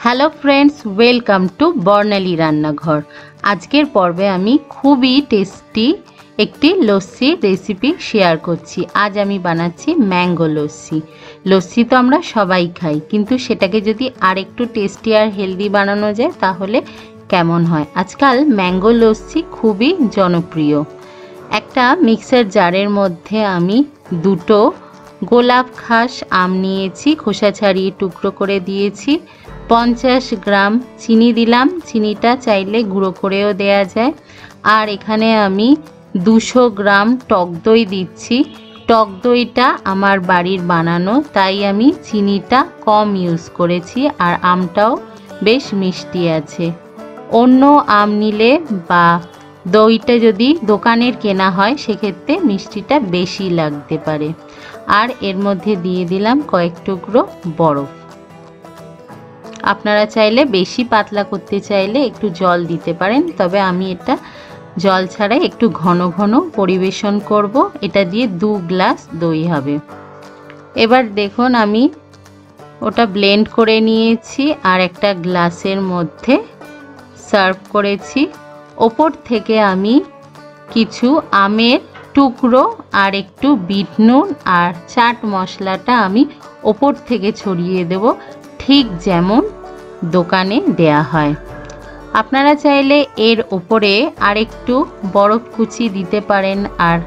Hello friends, welcome to Barnali Rannaghar. आजकेर पर्वे आमी खूबी टेस्टी एकटी लस्सी रेसिपि शेयर करछि। आज आमी बानाচ্ছি मैंगो लस्सी। लस्सी तो आमरा सबाई खाई, किन्तु सेटाके जोदि आरेकटु टेस्टी और हेल्दी बानानो जाय ताहले केमन हय। आजकल मैंगो लस्सी खूबी जनप्रिय। एकटा मिक्सार जारेर मध्य आमी दुटो गोलाप घास आम निয়েছি, খোসা ছাড়িয়ে টুকরো করে দিয়েছি। 50 গ্রাম চিনি দিলাম, চিনিটা চাইলে গুঁড়ো করেও দেয়া যায়। আর এখানে আমি 200 গ্রাম টক দই দিচ্ছি। টক দইটা আমার বাড়ির বানানো, তাই আমি চিনিটা কম ইউজ করেছি। আর আমটাও বেশ মিষ্টি আছে। অন্য আম নিলে বা দইটা যদি দোকানের কেনা হয় সেক্ষেত্রে মিষ্টিটা বেশি লাগতে পারে। আর এর মধ্যে দিয়ে দিলাম কয়েক টুকরো বরফ। আপনারা চাইলে বেশি পাতলা করতে চাইলে একটু জল দিতে পারেন, তবে আমি এটা জল ছাড়াই একটু ঘন ঘন পরিবেশন করব। এটা দিয়ে 2 গ্লাস দই হবে। এবার দেখুন আমি ওটা ব্লেন্ড করে নিয়েছি আর একটা গ্লাসের মধ্যে সার্ভ করেছি। ওপর থেকে আমি কিছু আমের টুকরো আর একটু বিট নুন আর চাট মশলাটা আমি ওপর থেকে ছড়িয়ে দেব, ঠিক যেমন দোকানে দেয়া হয়। আপনারা চাইলে এর উপরে আরেকটু বরফ কুচি দিতে পারেন। আর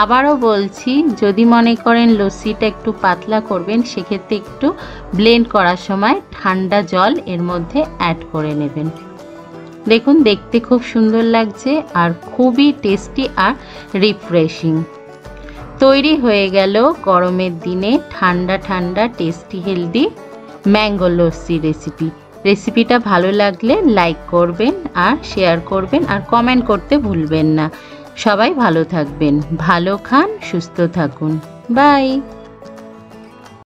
আবারও বলছি, যদি মনে করেন লস্যিটা একটু পাতলা করবেন সেক্ষেত্রে একটু ব্লেন্ড করার সময় ঠান্ডা জল এর মধ্যে অ্যাড করে নেবেন। দেখুন দেখতে খুব সুন্দর লাগছে আর খুবই টেস্টি আর রিফ্রেশিং। তৈরি হয়ে গেল গরমের দিনে ঠান্ডা ঠান্ডা tasty healthy mango lassi recipe. রেসিপিটা ভালো লাগলে লাইক করবেন আর শেয়ার করবেন আর কমেন্ট করতে ভুলবেন না। সবাই ভালো থাকবেন, ভালো খান, সুস্থ থাকুন। বাই।